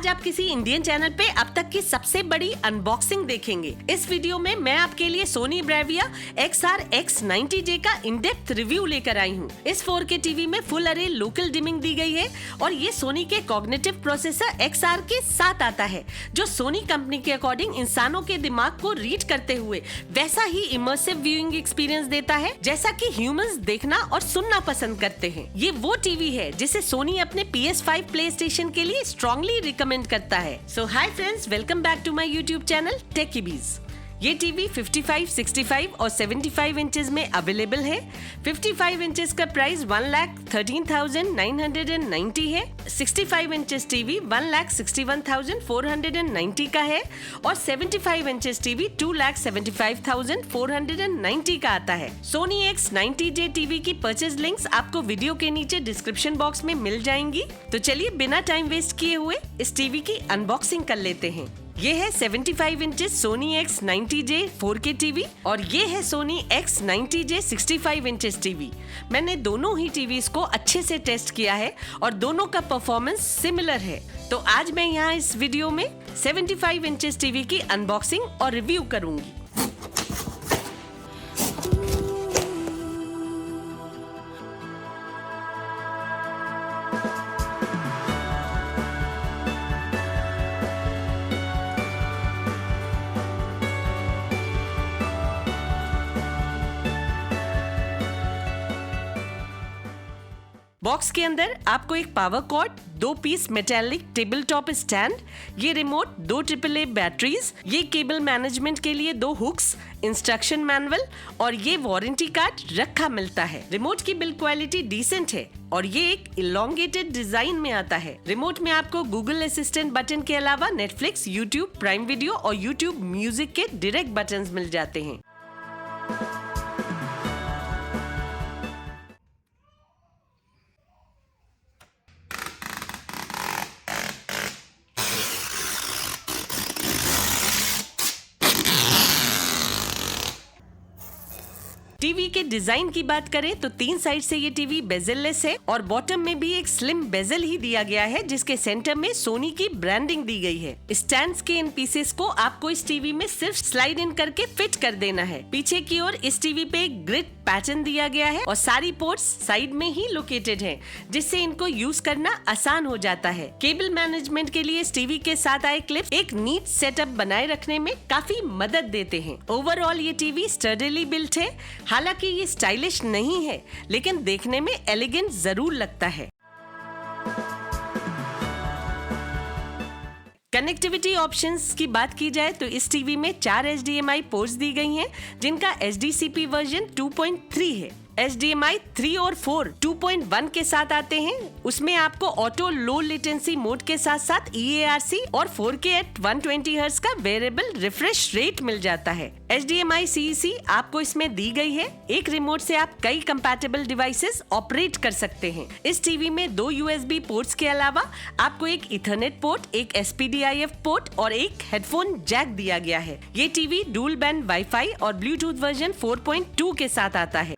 आप किसी Indian channel पे अब तक की सबसे बड़ी अनबॉक्सिंग देखेंगे। इस वीडियो में मैं आपके लिए सोनी ब्रेविया XR X90J का इन डेप्थ रिव्यू लेकर आई हूँ। इस 4K टीवी में फुल अरे लोकल डिमिंग दी गई है और ये सोनी के कॉग्निटिव प्रोसेसर XR के साथ आता है, जो सोनी कंपनी के अकॉर्डिंग इंसानों के दिमाग को रीड करते हुए वैसा ही इमर्सिव व्यूइंग एक्सपीरियंस देता है जैसा कि ह्यूमंस देखना और सुनना पसंद करते हैं। ये वो टीवी है जिसे सोनी अपने PS5 प्ले स्टेशन के लिए स्ट्रॉन्गली रिकमेंड करता है। So hi friends, welcome back to my YouTube channel Techybees. ये टीवी 55, 65 और 75 इंचेस में अवेलेबल है। 55 इंचेस का प्राइस 1,13,990 है। 65 इंचेस टीवी 1,61,490 का है और 75 इंचेस टीवी 2,75,490 का आता है। सोनी X90J टीवी की परचेज लिंक्स आपको वीडियो के नीचे डिस्क्रिप्शन बॉक्स में मिल जाएंगी। तो चलिए बिना टाइम वेस्ट किए हुए इस टीवी की अनबॉक्सिंग कर लेते हैं। ये है 75 inches Soni X90J 4K TV और ये है सोनी X90J 65 इंचेस टीवी। मैंने दोनों ही टीवीज को अच्छे से टेस्ट किया है और दोनों का परफॉर्मेंस सिमिलर है। तो आज मैं यहाँ इस वीडियो में 75 इंचेस टीवी की अनबॉक्सिंग और रिव्यू करूंगी। बॉक्स के अंदर आपको एक power cord, 2 piece metallic table top stand, ये रिमोट, 2 AAA बैटरीज, ये केबल मैनेजमेंट के लिए 2 हुक्स, इंस्ट्रक्शन मैनुअल और ये वारंटी कार्ड रखा मिलता है। रिमोट की बिल्ड क्वालिटी डिसेंट है और ये एक इलोंगेटेड डिजाइन में आता है। रिमोट में आपको गूगल असिस्टेंट बटन के अलावा नेटफ्लिक्स, यूट्यूब, प्राइम वीडियो और यूट्यूब म्यूजिक के डायरेक्ट बटन्स मिल जाते हैं। टीवी के डिजाइन की बात करें तो 3 साइड से ये टीवी बेजललेस है और बॉटम में भी एक स्लिम बेजल ही दिया गया है, जिसके सेंटर में सोनी की ब्रांडिंग दी गई है। स्टैंड्स के इन पीसेस को आपको इस टीवी में सिर्फ स्लाइड इन करके फिट कर देना है। पीछे की ओर इस टीवी पे एक ग्रिड पैटर्न दिया गया है और सारी पोर्ट्स साइड में ही लोकेटेड हैं, जिससे इनको यूज करना आसान हो जाता है। केबल मैनेजमेंट के लिए इस टीवी के साथ आए क्लिप्स एक नीट सेटअप बनाए रखने में काफी मदद देते हैं। ओवरऑल ये टीवी स्टर्डीली बिल्ट है। हालांकि ये स्टाइलिश नहीं है, लेकिन देखने में एलिगेंट जरूर लगता है। कनेक्टिविटी ऑप्शंस की बात की जाए तो इस टीवी में 4 HDMI पोर्ट्स दी गई हैं, जिनका HDCP वर्जन 2.3 है। HDMI 3 और 4 2.1 के साथ आते हैं। उसमें आपको ऑटो लो लेटेंसी मोड के साथ साथ EARC और 4K at 120 Hz का वेरिएबल रिफ्रेश रेट मिल जाता है। HDMI CEC आपको इसमें दी गई है। एक रिमोट से आप कई कंपैटिबल डिवाइसेस ऑपरेट कर सकते हैं। इस टीवी में 2 USB पोर्ट्स के अलावा आपको एक ईथरनेट पोर्ट, एक SPDIF पोर्ट और एक हेडफोन जैक दिया गया है। ये टीवी डुअल बैंड वाईफाई और ब्लूटूथ वर्जन 4.2 के साथ आता है।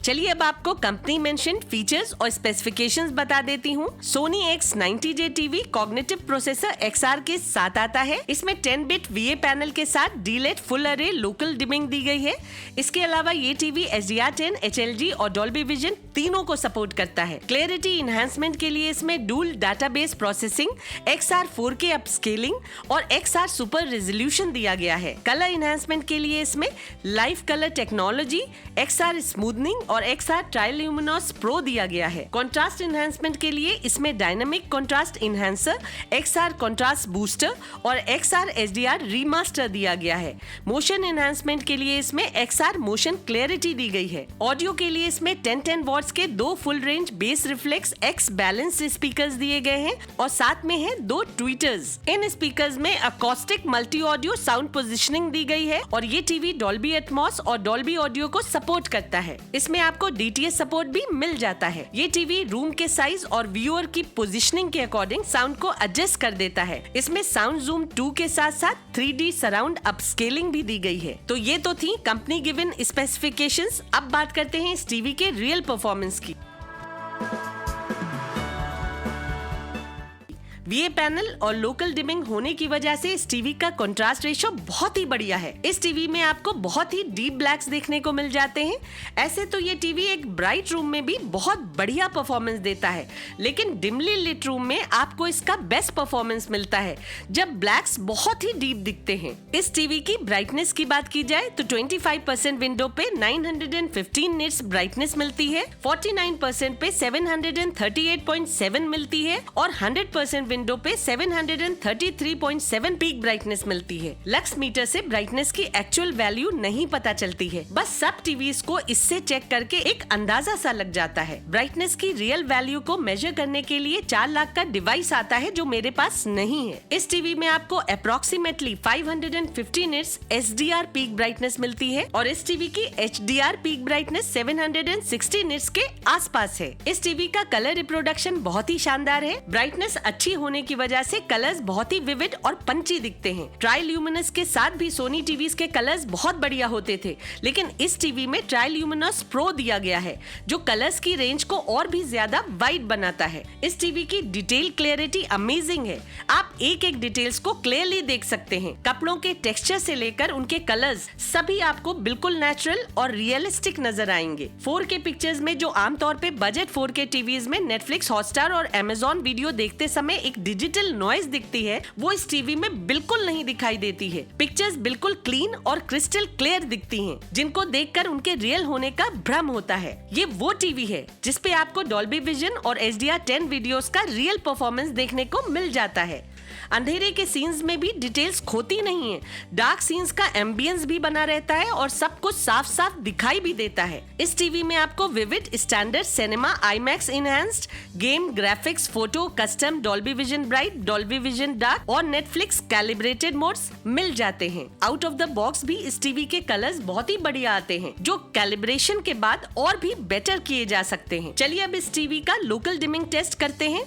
चलिए अब आपको कंपनी मेंशन फीचर्स और स्पेसिफिकेशंस बता देती हूँ। Sony X90J TV cognitive processor XR के साथ आता है। इसमें 10 बिट VA पैनल के साथ D-LED फुल अरे लोकल डिमिंग दी गई है। इसके अलावा ये टीवी HDR10, HLG और डॉल्बी विजन तीनों को सपोर्ट करता है। क्लैरिटी इनहैंसमेंट के लिए इसमें dual database processing, XR 4K upscaling और XR सुपर रेजोल्यूशन दिया गया है। कलर इनहैंसमेंट के लिए इसमें live colour technology, XR smoothening और XR ट्राइल्यूमिनोस प्रो दिया गया है। कंट्रास्ट इनहैंसमेंट के लिए इसमें dynamic contrast enhancer, XR contrast booster और XR HDR रीमास्टर दिया गया है। मोशन इनहैंसमेंट के लिए इसमें XR मोशन क्लैरिटी दी गई है। ऑडियो के लिए इसमें 1010 वॉट्स के 2 full range bass reflex X balance speakers दिए गए हैं और साथ में है 2 ट्वीटर्स। इन स्पीकर्स में acoustic multi audio sound positioning दी गई है और ये टीवी डॉल्बी एटमॉस और डॉल्बी ऑडियो को सपोर्ट करता है। इसमें आपको DTS सपोर्ट भी मिल जाता है। ये टीवी रूम के साइज और व्यूअर की पोजीशनिंग के अकॉर्डिंग साउंड को एडजस्ट कर देता है। इसमें साउंड जूम 2 के साथ साथ 3D सराउंड अपस्केलिंग भी दी गई है। तो ये तो थी कंपनी गिवन स्पेसिफिकेशंस। अब बात करते हैं इस टीवी के रियल परफॉर्मेंस की। VA पैनल और लोकल डिमिंग होने की वजह से इस टीवी का कंट्रास्ट रेशियो बहुत ही बढ़िया है। इस टीवी में आपको बहुत ही डीप ब्लैक्स देखने को मिल जाते हैं। ऐसे तो ये टीवी एक ब्राइट रूम में भी बहुत बढ़िया परफॉर्मेंस देता है, लेकिन डिमली लिट रूम में आपको इसका बेस्ट परफॉर्मेंस मिलता है जब ब्लैक्स बहुत ही डीप दिखते हैं। इस टीवी की ब्राइटनेस की बात की जाए तो 25% विंडो पे 915 निट्स ब्राइटनेस मिलती है, 49% पे 738.7 मिलती है और 100% विंडो पे 733.7 पीक ब्राइटनेस मिलती है। लक्स मीटर से ब्राइटनेस की एक्चुअल वैल्यू नहीं पता चलती है, बस सब टीवीज को इससे चेक करके एक अंदाजा सा लग जाता है। ब्राइटनेस की रियल वैल्यू को मेजर करने के लिए 4 लाख का डिवाइस आता है जो मेरे पास नहीं है। इस टीवी में आपको approximately 550 nits SDR peak brightness मिलती है और इस टीवी की HDR पीक ब्राइटनेस 760 निट्स के आसपास है। इस टीवी का कलर रिप्रोडक्शन बहुत ही शानदार है। ब्राइटनेस अच्छी होने की वजह से कलर्स बहुत ही विविड और पंची दिखते हैं। ट्राई ल्यूमिनस के साथ भी सोनी टीवीज के कलर्स बहुत बढ़िया होते थे, लेकिन इस टीवी में ट्राई ल्यूमिनस प्रो दिया गया है जो कलर्स की रेंज को और भी ज्यादा वाइड बनाता है। इस टीवी की डिटेल क्लियरिटी अमेजिंग है। आप एक एक डिटेल्स को क्लियरली देख सकते हैं। कपड़ों के टेक्सचर से लेकर उनके कलर्स सभी आपको बिल्कुल नेचुरल और रियलिस्टिक नजर आएंगे। 4K पिक्चर्स में जो आमतौर पे बजट 4K टीवीज में नेटफ्लिक्स, हॉटस्टार और Amazon वीडियो देखते समय एक डिजिटल नॉइज दिखती है, वो इस टीवी में बिल्कुल नहीं दिखाई देती है। पिक्चर्स बिल्कुल क्लीन और क्रिस्टल क्लियर दिखती हैं, जिनको देखकर उनके रियल होने का भ्रम होता है। ये वो टीवी है जिसपे आपको डॉल्बी विजन और HDR10 वीडियोस का रियल परफॉर्मेंस देखने को मिल जाता है। अंधेरे के सीन्स में भी डिटेल्स खोती नहीं है। डार्क सीन्स का एम्बियंस भी बना रहता है और सब कुछ साफ साफ दिखाई भी देता है। इस टीवी में आपको vivid standard cinema, IMAX enhanced, game, graphics, photo, custom, Dolby vision bright, Dolby vision dark और नेटफ्लिक्स कैलिब्रेटेड मोड्स मिल जाते हैं। आउट ऑफ द बॉक्स भी इस टीवी के कलर्स बहुत ही बढ़िया आते हैं, जो कैलिब्रेशन के बाद और भी बेटर किए जा सकते हैं। चलिए अब इस टीवी का लोकल डिमिंग टेस्ट करते हैं।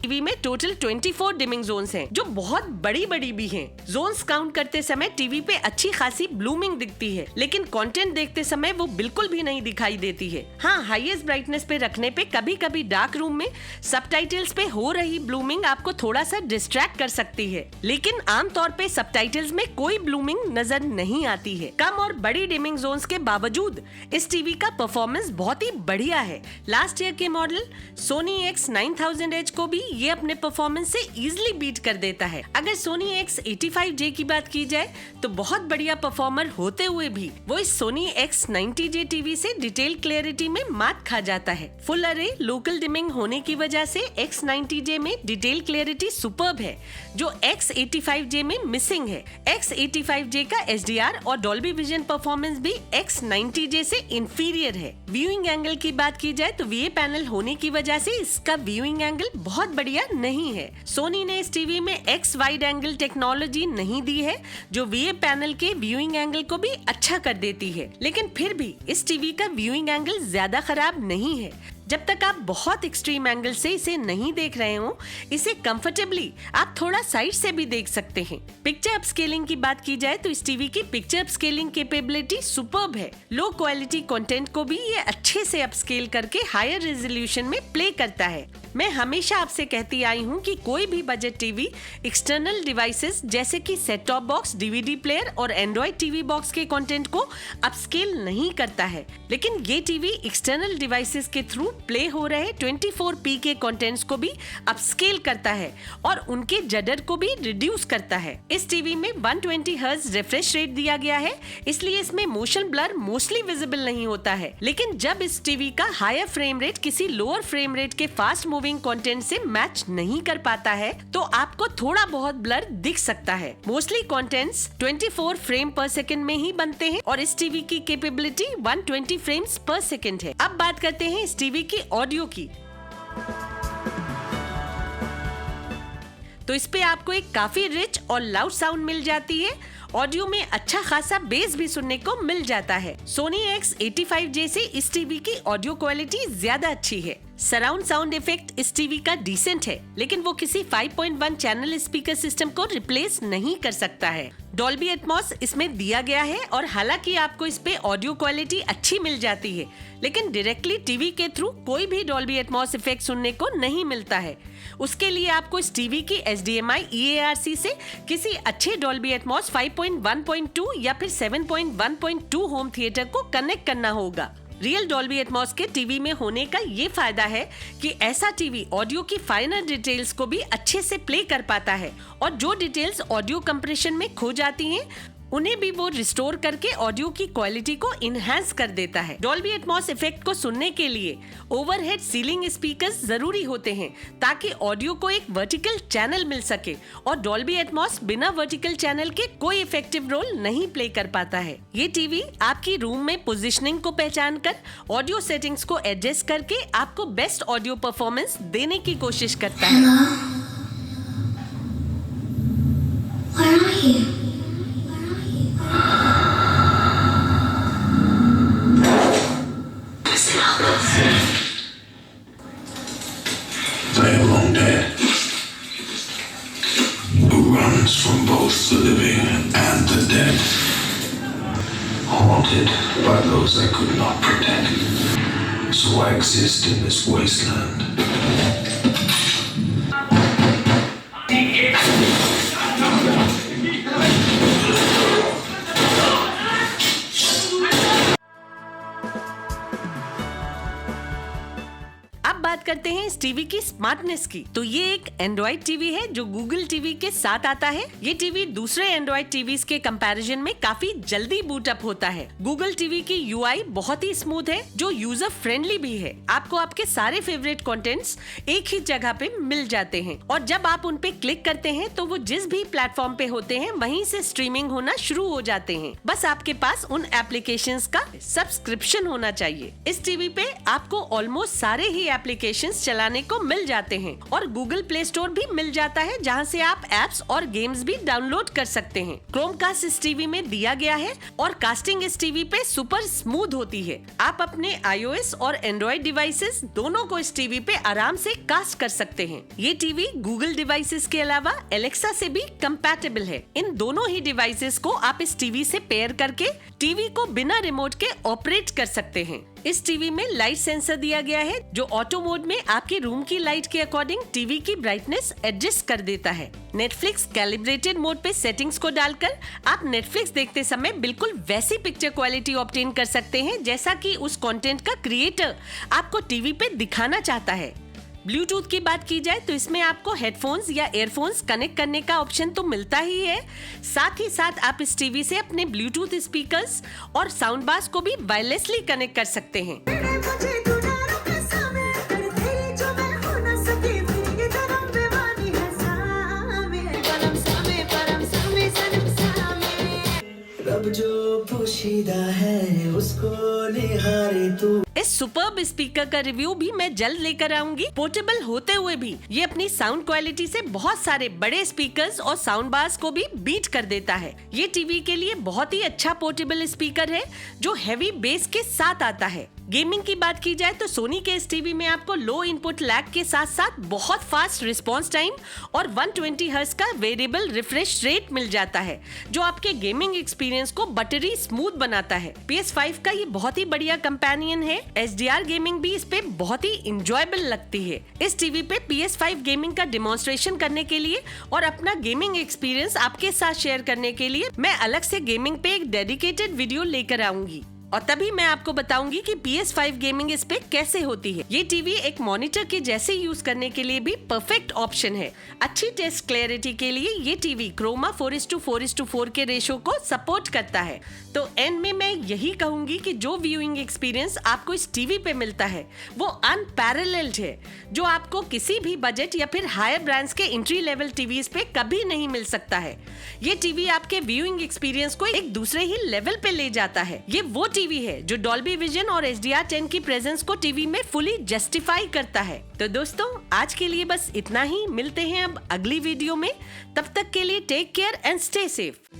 टीवी में टोटल 24 डिमिंग जोन्स हैं, जो बहुत बड़ी बड़ी भी हैं। जोन्स काउंट करते समय टीवी पे अच्छी खासी ब्लूमिंग दिखती है, लेकिन कंटेंट देखते समय वो बिल्कुल भी नहीं दिखाई देती है। हाँ, हाईएस्ट ब्राइटनेस पे रखने पे कभी कभी डार्क रूम में सबटाइटल्स पे हो रही ब्लूमिंग आपको थोड़ा सा डिस्ट्रैक्ट कर सकती है, लेकिन आमतौर पे सबटाइटल्स में कोई ब्लूमिंग नजर नहीं आती है। कम और बड़ी डिमिंग जोन्स के बावजूद इस टीवी का परफॉर्मेंस बहुत ही बढ़िया है। लास्ट ईयर के मॉडल सोनी X9000H को भी ये अपने परफॉर्मेंस से इजीली बीट कर देता है। अगर सोनी X85J की बात की जाए तो बहुत बढ़िया परफॉर्मर होते हुए भी वो इस सोनी X90J टीवी से डिटेल क्लियरिटी में मात खा जाता है। फुल अरे लोकल डिमिंग होने की वजह से X90J में डिटेल क्लियरिटी सुपर्ब है, जो X85J में मिसिंग है। X85J का HDR और डॉल्बी विजन परफॉर्मेंस भी X90J से इंफीरियर है। व्यूइंग एंगल की बात की जाए तो VA पैनल होने की वजह से इसका व्यूइंग एंगल बहुत बढ़िया नहीं है। सोनी ने इस टीवी में X वाइड एंगल टेक्नोलॉजी नहीं दी है, जो VA पैनल के व्यूइंग एंगल को भी अच्छा कर देती है, लेकिन फिर भी इस टीवी का व्यूइंग एंगल ज्यादा खराब नहीं है। जब तक आप बहुत एक्सट्रीम एंगल से इसे नहीं देख रहे हो, इसे कंफर्टेबली आप थोड़ा साइड से भी देख सकते हैं। पिक्चर अपस्केलिंग की बात की जाए तो इस टीवी की पिक्चर अपस्केलिंग कैपेबिलिटी सुपर्ब है। लो क्वालिटी कंटेंट को भी ये अच्छे से अपस्केल करके हायर रेजोल्यूशन में प्ले करता है। मैं हमेशा आपसे कहती आई हूँ कि कोई भी बजट टीवी एक्सटर्नल डिवाइसेस जैसे कि set top box, DVD player और एंड्रॉइड टीवी बॉक्स के कंटेंट को अपस्केल नहीं करता है, लेकिन ये टीवी एक्सटर्नल डिवाइसेस के थ्रू प्ले हो रहे 24p के कंटेंट्स को भी अपस्केल करता है और उनके जडर को भी रिड्यूस करता है। इस टीवी में 120 हर्ट्ज रिफ्रेश रेट दिया गया है, इसलिए इसमें मोशन ब्लर मोस्टली विजिबल नहीं होता है, लेकिन जब इस टीवी का हायर फ्रेम रेट किसी लोअर फ्रेम रेट के फास्ट मूविंग कंटेंट से मैच नहीं कर पाता है तो आपको थोड़ा बहुत ब्लर दिख सकता है। मोस्टली कंटेंट्स 24 फ्रेम पर सेकंड में ही बनते हैं और इस टीवी की कैपेबिलिटी 120 फ्रेम्स पर सेकंड है। अब बात करते हैं इस टीवी की ऑडियो की। तो इस पे आपको एक काफी रिच और लाउड साउंड मिल जाती है। ऑडियो में अच्छा खासा बेस भी सुनने को मिल जाता है। सोनी X85J से इस टीवी की ऑडियो क्वालिटी ज्यादा अच्छी है। सराउंड साउंड इफेक्ट इस टीवी का डिसेंट है, लेकिन वो किसी 5.1 चैनल स्पीकर सिस्टम को रिप्लेस नहीं कर सकता है। डॉल्बी एटमॉस इसमें दिया गया है और हालांकि आपको इस पे ऑडियो क्वालिटी अच्छी मिल जाती है, लेकिन डायरेक्टली टीवी के थ्रू कोई भी डॉल्बी एटमॉस इफेक्ट सुनने को नहीं मिलता है। उसके लिए आपको इस टीवी की HDMI EARC से किसी अच्छे डॉल्बी एटमॉस 5.1.2 या फिर 7.1.2 होम थिएटर को कनेक्ट करना होगा। रियल डॉल्बी एटमॉस के टीवी में होने का ये फायदा है कि ऐसा टीवी ऑडियो की फाइनर डिटेल्स को भी अच्छे से प्ले कर पाता है और जो डिटेल्स ऑडियो कंप्रेशन में खो जाती हैं उन्हें भी वो रिस्टोर करके ऑडियो की क्वालिटी को इनहैंस कर देता है। डॉल्बी एटमॉस इफेक्ट को सुनने के लिए ओवरहेड सीलिंग स्पीकर्स जरूरी होते हैं ताकि ऑडियो को एक वर्टिकल चैनल मिल सके और डॉल्बी एटमॉस बिना वर्टिकल चैनल के कोई इफेक्टिव रोल नहीं प्ले कर पाता है। ये टीवी आपकी रूम में पोजिशनिंग को पहचान कर ऑडियो सेटिंग्स को एडजस्ट करके आपको बेस्ट ऑडियो परफॉर्मेंस देने की कोशिश करता है। They are long dead. Who runs from both the living and the dead? Haunted by those I could not protect. So I exist in this wasteland. बात करते हैं इस टीवी की स्मार्टनेस की, तो ये एक एंड्रॉइड टीवी है जो गूगल टीवी के साथ आता है। ये टीवी दूसरे एंड्रॉइड टीवीज के कंपैरिजन में काफी जल्दी बूट अप होता है। गूगल टीवी की UI बहुत ही स्मूथ है जो यूजर फ्रेंडली भी है। आपको आपके सारे फेवरेट कंटेंट्स एक ही जगह पे मिल जाते हैं और जब आप उन पे क्लिक करते हैं तो वो जिस भी प्लेटफॉर्म पे होते हैं वहीं से स्ट्रीमिंग होना शुरू हो जाते हैं। बस आपके पास उन एप्लीकेशंस का सब्सक्रिप्शन होना चाहिए। इस टीवी पे आपको ऑलमोस्ट सारे ही एप्लीकेशंस चलाने को मिल जाते हैं और गूगल प्ले स्टोर भी मिल जाता है जहां से आप एप्स और गेम्स भी डाउनलोड कर सकते हैं। क्रोमकास्ट इस टीवी में दिया गया है और कास्टिंग इस टीवी पे सुपर स्मूथ होती है। आप अपने iOS और एंड्रॉइड डिवाइसेस दोनों को इस टीवी पे आराम से कास्ट कर सकते हैं। ये टीवी गूगल डिवाइसेस के अलावा एलेक्सा से भी कंपैटिबल है। इन दोनों ही डिवाइसेस को आप इस टीवी से पेयर करके टीवी को बिना रिमोट के ऑपरेट कर सकते हैं। इस टीवी में लाइट सेंसर दिया गया है जो ऑटो मोड में आपके रूम की लाइट के अकॉर्डिंग टीवी की ब्राइटनेस एडजस्ट कर देता है। नेटफ्लिक्स कैलिब्रेटेड मोड पे सेटिंग्स को डालकर आप नेटफ्लिक्स देखते समय बिल्कुल वैसी पिक्चर क्वालिटी ऑब्टेन कर सकते हैं जैसा कि उस कंटेंट का क्रिएटर आपको टीवी पे दिखाना चाहता है। ब्लूटूथ की बात की जाए तो इसमें आपको हेडफोन्स या एयरफोन्स कनेक्ट करने का ऑप्शन तो मिलता ही है, साथ ही साथ आप इस टीवी से अपने ब्लूटूथ स्पीकर्स और साउंड बार्स को भी वायरलेसली कनेक्ट कर सकते हैं। जो पोशीदा है उसको निहारे तू। इस सुपर्ब स्पीकर का रिव्यू भी मैं जल्द लेकर आऊंगी। पोर्टेबल होते हुए भी ये अपनी साउंड क्वालिटी से बहुत सारे बड़े स्पीकर्स और साउंड बार्स को भी बीट कर देता है। ये टीवी के लिए बहुत ही अच्छा पोर्टेबल स्पीकर है जो हैवी बेस के साथ आता है। गेमिंग की बात की जाए तो सोनी के इस टीवी में आपको लो इनपुट लैग के साथ साथ बहुत फास्ट रिस्पॉन्स टाइम और 120 हर्ट्ज का वेरिएबल रिफ्रेश रेट मिल जाता है जो आपके गेमिंग एक्सपीरियंस को बटरी स्मूथ बनाता है। PS5 का ये बहुत ही बढ़िया कंपेनियन है। HDR गेमिंग भी इस पे बहुत ही इंजॉयबल लगती है। इस टीवी पे PS5 गेमिंग का डेमोन्स्ट्रेशन करने के लिए और अपना गेमिंग एक्सपीरियंस आपके साथ शेयर करने के लिए मैं अलग से गेमिंग पे एक डेडिकेटेड वीडियो लेकर आऊंगी और तभी मैं आपको बताऊंगी कि PS5 गेमिंग इस पे कैसे होती है। ये टीवी एक मॉनिटर के जैसे यूज करने के लिए भी परफेक्ट ऑप्शन है। अच्छी टेस्ट क्लैरिटी के लिए ये टीवी क्रोमा 4:4:4 के रेशो को सपोर्ट करता है। तो एंड में मैं यही कहूंगी कि जो व्यूइंग एक्सपीरियंस आपको इस टीवी पे मिलता है वो अनपैरेलल्ड है, जो आपको किसी भी बजट या फिर हायर ब्रांड्स के एंट्री लेवल टीवीज पे कभी नहीं मिल सकता है। ये टीवी आपके व्यूइंग एक्सपीरियंस को एक दूसरे ही लेवल पे ले जाता है। ये वो टीवी है जो डॉल्बी विजन और HDR10 की प्रेजेंस को टीवी में फुली जस्टिफाई करता है। तो दोस्तों आज के लिए बस इतना ही। मिलते हैं अब अगली वीडियो में। तब तक के लिए take care and stay safe.